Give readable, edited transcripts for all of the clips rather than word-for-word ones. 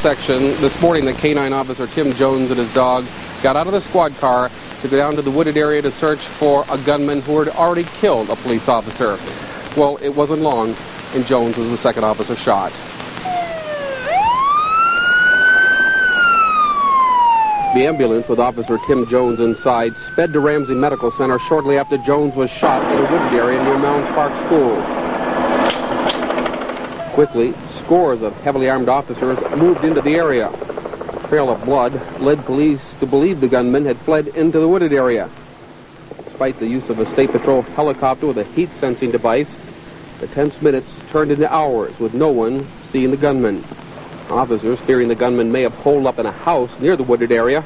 Section this morning, the canine officer Tim Jones and his dog got out of the squad car to go down to the wooded area to search for a gunman who had already killed a police officer. Well, it wasn't long, and Jones was the second officer shot. The ambulance with Officer Tim Jones inside sped to Ramsey Medical Center shortly after Jones was shot in a wooded area near Mounds Park School. Quickly, scores of heavily armed officers moved into the area. A trail of blood led police to believe the gunman had fled into the wooded area. Despite the use of a State Patrol helicopter with a heat-sensing device, the tense minutes turned into hours with no one seeing the gunman. Officers, fearing the gunman may have holed up in a house near the wooded area,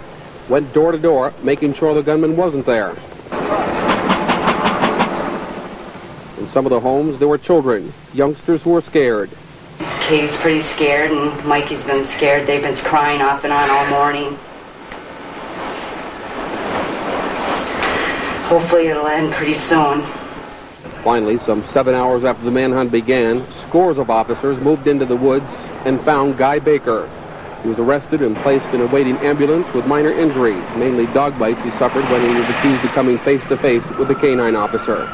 went door to door, making sure the gunman wasn't there. In some of the homes, there were children, youngsters who were scared. Katie's pretty scared, and Mikey's been scared. They've been crying off and on all morning. Hopefully it'll end pretty soon. Finally, some 7 hours after the manhunt began, scores of officers moved into the woods and found Guy Baker. He was arrested and placed in a waiting ambulance with minor injuries, mainly dog bites he suffered when he was accused of coming face-to-face with the canine officer.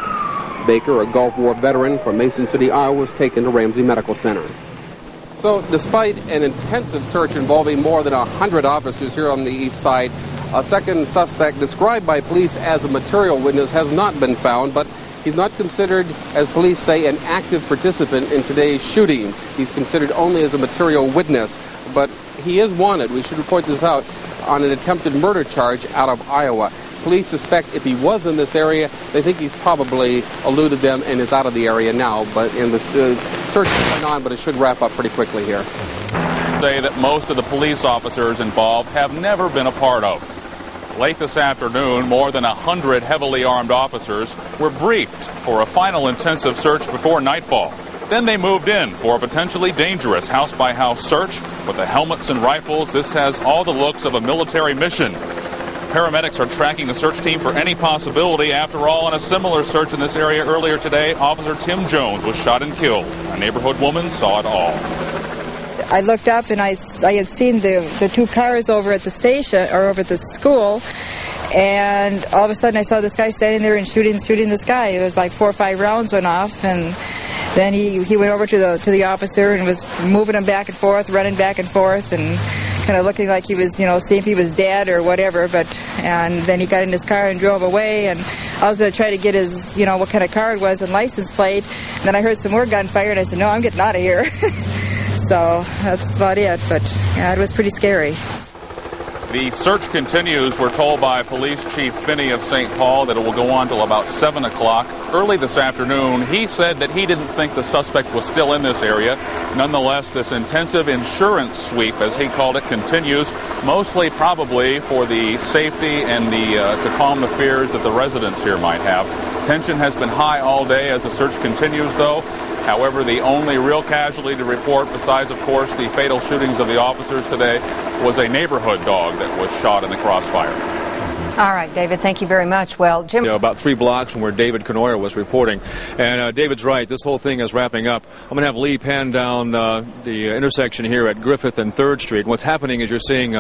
Baker, a Gulf War veteran from Mason City, Iowa, was taken to Ramsey Medical Center. So, despite an intensive search involving more than 100 officers here on the east side, a second suspect described by police as a material witness has not been found, but he's not considered, as police say, an active participant in today's shooting. He's considered only as a material witness, but he is wanted, we should point this out, on an attempted murder charge out of Iowa. Police suspect if he was in this area, they think he's probably eluded them and is out of the area now. But the search is going on, but it should wrap up pretty quickly here. Say that most of the police officers involved have never been a part of. Late this afternoon, more than 100 heavily armed officers were briefed for a final intensive search before nightfall. Then they moved in for a potentially dangerous house-by-house search. With the helmets and rifles, this has all the looks of a military mission. Paramedics are tracking the search team for any possibility. After all, in a similar search in this area earlier today, Officer Tim Jones was shot and killed. A neighborhood woman saw it all. I looked up and I had seen the two cars over at the station, or over at the school, and all of a sudden I saw this guy standing there and shooting this guy. It was like 4 or 5 rounds went off, and then he went over to the officer and was moving him back and forth, running back and forth, and kind of looking like he was, seeing if he was dead or whatever. And then he got in his car and drove away, and I was going to try to get his, what kind of car it was and license plate. And then I heard some more gunfire, and I said, no, I'm getting out of here. So that's about it, but yeah, it was pretty scary. The search continues. We're told by Police Chief Finney of St. Paul that it will go on till about 7 o'clock. Early this afternoon, he said that he didn't think the suspect was still in this area. Nonetheless, this intensive insurance sweep, as he called it, continues, mostly probably for the safety and to calm the fears that the residents here might have. Tension has been high all day as the search continues, though. However, the only real casualty to report, besides, of course, the fatal shootings of the officers today, was a neighborhood dog that was shot in the crossfire. All right, David, thank you very much. Well, Jim... about 3 blocks from where David Canoyer was reporting. And David's right. This whole thing is wrapping up. I'm going to have Lee pan down the intersection here at Griffith and 3rd Street. And what's happening is you're seeing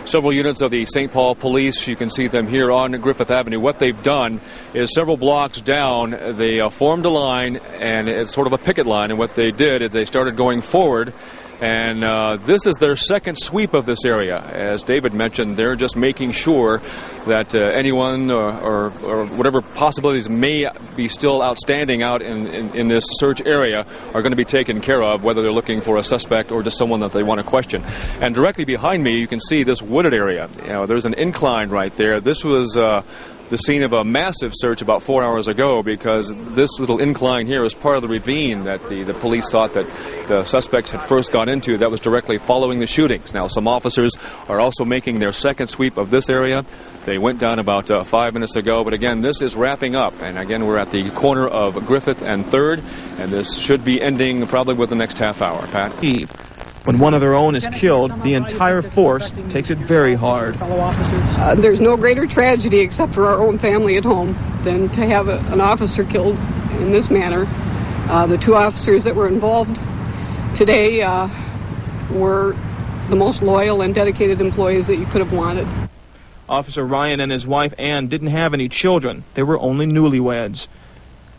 several units of the St. Paul Police. You can see them here on Griffith Avenue. What they've done is several blocks down, they formed a line, and it's sort of a picket line. And what they did is they started going forward. And this is their second sweep of this area. As David mentioned, they're just making sure that anyone or whatever possibilities may be still outstanding out in this search area are going to be taken care of, whether they're looking for a suspect or just someone that they want to question. And directly behind me, you can see this wooded area. There's an incline right there. This was the scene of a massive search about 4 hours ago, because this little incline here is part of the ravine that the police thought that the suspects had first gone into that was directly following the shootings. Now, some officers are also making their second sweep of this area. They went down about 5 minutes ago, but again, this is wrapping up. And again, we're at the corner of Griffith and 3rd, and this should be ending probably within the next half hour. Pat? When one of their own is killed, the entire force takes it very hard. There's no greater tragedy, except for our own family at home, than to have an officer killed in this manner. The 2 officers that were involved today were the most loyal and dedicated employees that you could have wanted. Officer Ryan and his wife Ann didn't have any children. They were only newlyweds.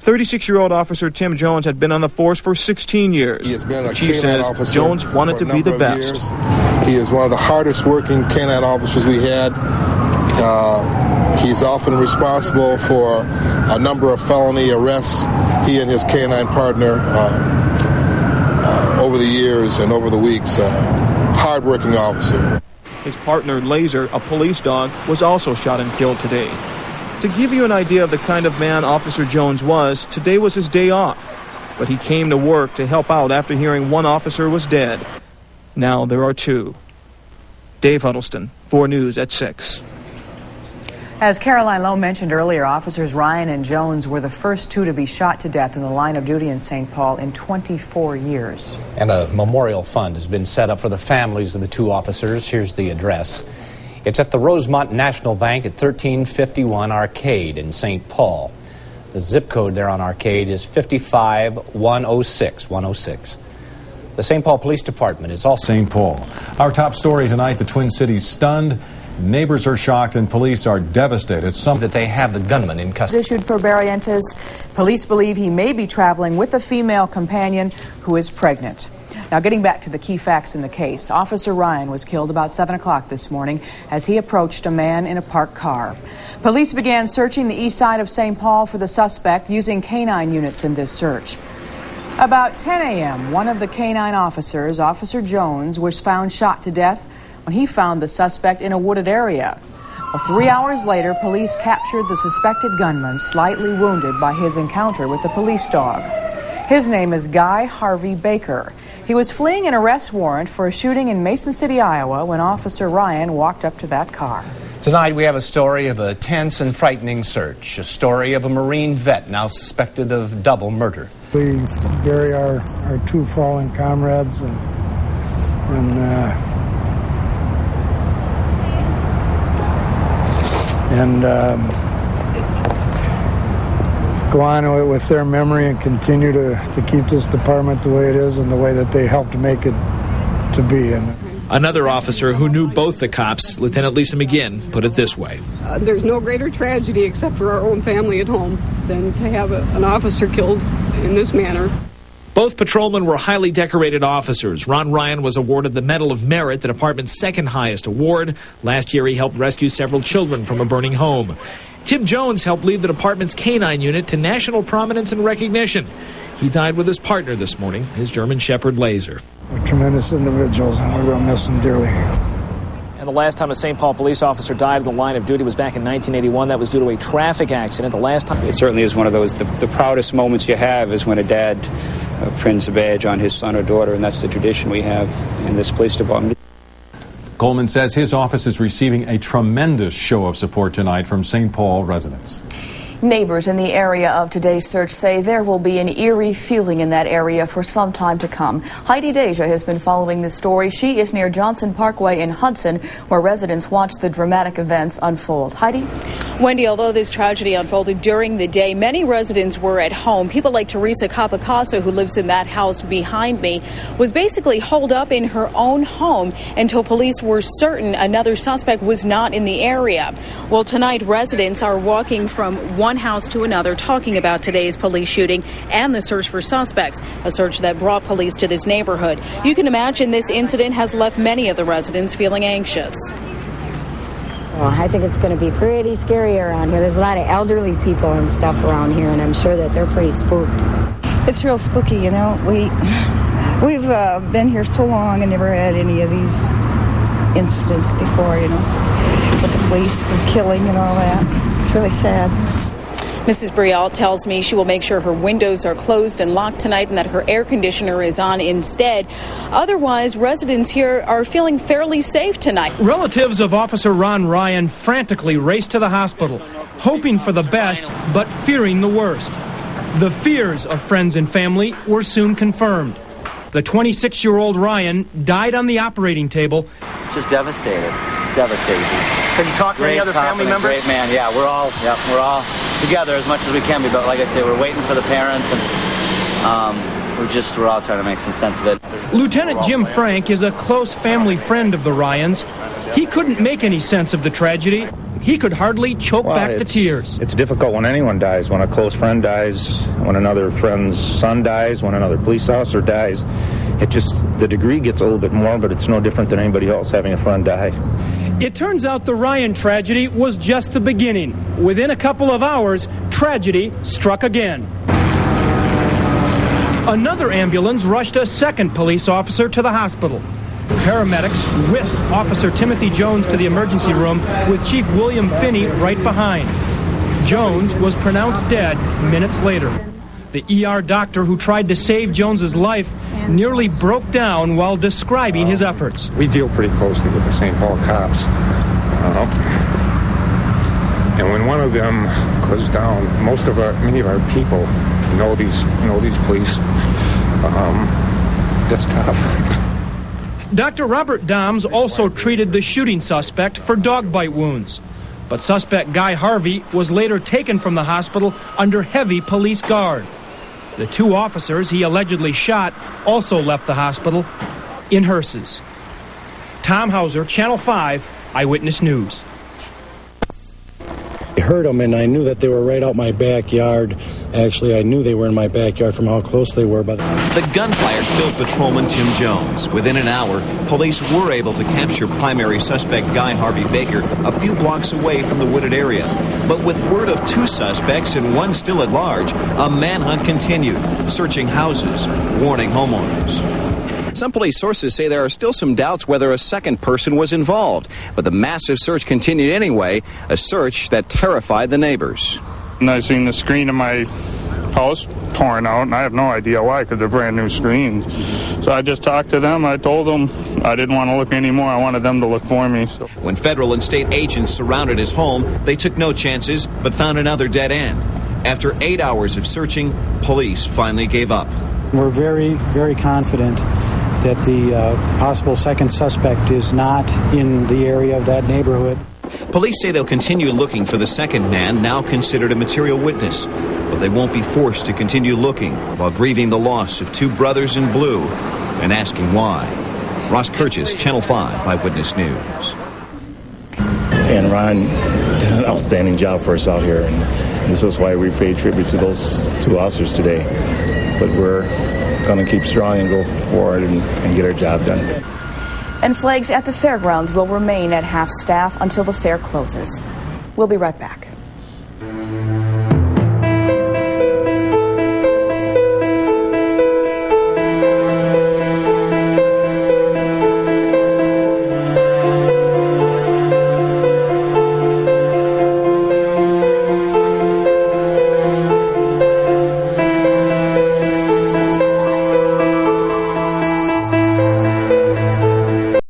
36-year-old Officer Tim Jones had been on the force for 16 years. He has been a the chief canine says officer Jones wanted to be the best. Years. He is one of the hardest working canine officers we had. He's often responsible for a number of felony arrests. He and his canine partner over the years and over the weeks, hard-working officer. His partner, Laser, a police dog, was also shot and killed today. To give you an idea of the kind of man Officer Jones was, today was his day off. But he came to work to help out after hearing one officer was dead. Now there are two. Dave Huddleston, 4 News at 6. As Caroline Lowe mentioned earlier, officers Ryan and Jones were the first two to be shot to death in the line of duty in St. Paul in 24 years. And a memorial fund has been set up for the families of the two officers. Here's the address. It's at the Rosemont National Bank at 1351 Arcade in St. Paul. The zip code there on Arcade is 55106. The St. Paul Police Department is also St. Paul. Our top story tonight, the Twin Cities stunned. Neighbors are shocked and police are devastated. Some that they have the gunman in custody. Issued for Barrientos. Police believe he may be traveling with a female companion who is pregnant. Now, getting back to the key facts in the case, Officer Ryan was killed about 7 o'clock this morning as he approached a man in a parked car. Police began searching the east side of St. Paul for the suspect using canine units in this search. About 10 a.m., one of the canine officers, Officer Jones, was found shot to death when he found the suspect in a wooded area. Well, 3 hours later, police captured the suspected gunman, slightly wounded by his encounter with the police dog. His name is Guy Harvey Baker. He was fleeing an arrest warrant for a shooting in Mason City, Iowa, when Officer Ryan walked up to that car. Tonight we have a story of a tense and frightening search, a story of a Marine vet now suspected of double murder. We bury our two fallen comrades and go on with their memory and continue to keep this department the way it is and the way that they helped make it to be. Another officer who knew both the cops, Lieutenant Lisa McGinn, put it this way. There's no greater tragedy except for our own family at home than to have an officer killed in this manner. Both patrolmen were highly decorated officers. Ron Ryan was awarded the Medal of Merit, the department's second highest award. Last year he helped rescue several children from a burning home. Tim Jones helped lead the department's canine unit to national prominence and recognition. He died with his partner this morning, his German Shepherd Laser. They're tremendous individuals, and we're going to miss them dearly. And the last time a St. Paul police officer died in the line of duty was back in 1981. That was due to a traffic accident. The last time. It certainly is one of those, the proudest moments you have is when a dad pins a badge on his son or daughter, and that's the tradition we have in this police department. Coleman says his office is receiving a tremendous show of support tonight from St. Paul residents. Neighbors in the area of today's search say there will be an eerie feeling in that area for some time to come. Heidi Deja has been following this story. She is near Johnson Parkway in Hudson, where residents watch the dramatic events unfold. Heidi? Wendy, although this tragedy unfolded during the day, many residents were at home. People like Teresa Capacasa, who lives in that house behind me, was basically holed up in her own home until police were certain another suspect was not in the area. Well, tonight residents are walking from one house to another talking about today's police shooting and the search for suspects, a search that brought police to this neighborhood. You can imagine this incident has left many of the residents feeling anxious. Well, I think it's going to be pretty scary around here. There's a lot of elderly people and stuff around here, and I'm sure that they're pretty spooked. It's real spooky, you know. We've been here so long and never had any of these incidents before, you know, with the police and killing and all that. It's really sad. Mrs. Brial tells me she will make sure her windows are closed and locked tonight and that her air conditioner is on instead. Otherwise, residents here are feeling fairly safe tonight. Relatives of Officer Ron Ryan frantically raced to the hospital, hoping for the best but fearing the worst. The fears of friends and family were soon confirmed. The 26-year-old Ryan died on the operating table. Just devastated. Just devastated. Have you talked to any other family members? Great man. Yeah, we're all together as much as we can be. But like I say, we're waiting for the parents, and We're all trying to make some sense of it. Lieutenant Jim Frank is a close family friend of the Ryans. He couldn't make any sense of the tragedy. He could hardly choke back the tears. It's difficult when anyone dies, when a close friend dies, when another friend's son dies, when another police officer dies. It just, the degree gets a little bit more, but it's no different than anybody else having a friend die. It turns out the Ryan tragedy was just the beginning. Within a couple of hours, tragedy struck again. Another ambulance rushed a second police officer to the hospital. Paramedics whisked Officer Timothy Jones to the emergency room with Chief William Finney right behind. Jones was pronounced dead minutes later. The ER doctor who tried to save Jones's life nearly broke down while describing his efforts. We deal pretty closely with the St. Paul cops. And when one of them goes down, many of our people know these police. That's tough. Dr. Robert Doms also treated the shooting suspect for dog bite wounds. But suspect Guy Harvey was later taken from the hospital under heavy police guard. The two officers he allegedly shot also left the hospital in hearses. Tom Hauser, Channel 5, Eyewitness News. I heard them and I knew that they were right out my backyard. Actually, I knew they were in my backyard from how close they were. But the gunfire killed patrolman Tim Jones. Within an hour, police were able to capture primary suspect Guy Harvey Baker a few blocks away from the wooded area. But with word of two suspects and one still at large, a manhunt continued, searching houses, warning homeowners. Some police sources say there are still some doubts whether a second person was involved, but the massive search continued anyway, a search that terrified the neighbors. And I seen the screen of my house torn out, and I have no idea why, because they're brand new screens. So I just talked to them. I told them I didn't want to look anymore. I wanted them to look for me. So. When federal and state agents surrounded his home, they took no chances, but found another dead end. After 8 hours of searching, police finally gave up. We're very, very confident that the possible second suspect is not in the area of that neighborhood. Police say they'll continue looking for the second man, now considered a material witness, but they won't be forced to continue looking while grieving the loss of two brothers in blue and asking why. Ross Kirchis, Channel 5 Eyewitness News. And Ron did an outstanding job for us out here, and this is why we pay tribute to those two officers today. But we're going to keep strong and go forward and get our job done. And flags at the fairgrounds will remain at half staff until the fair closes. We'll be right back.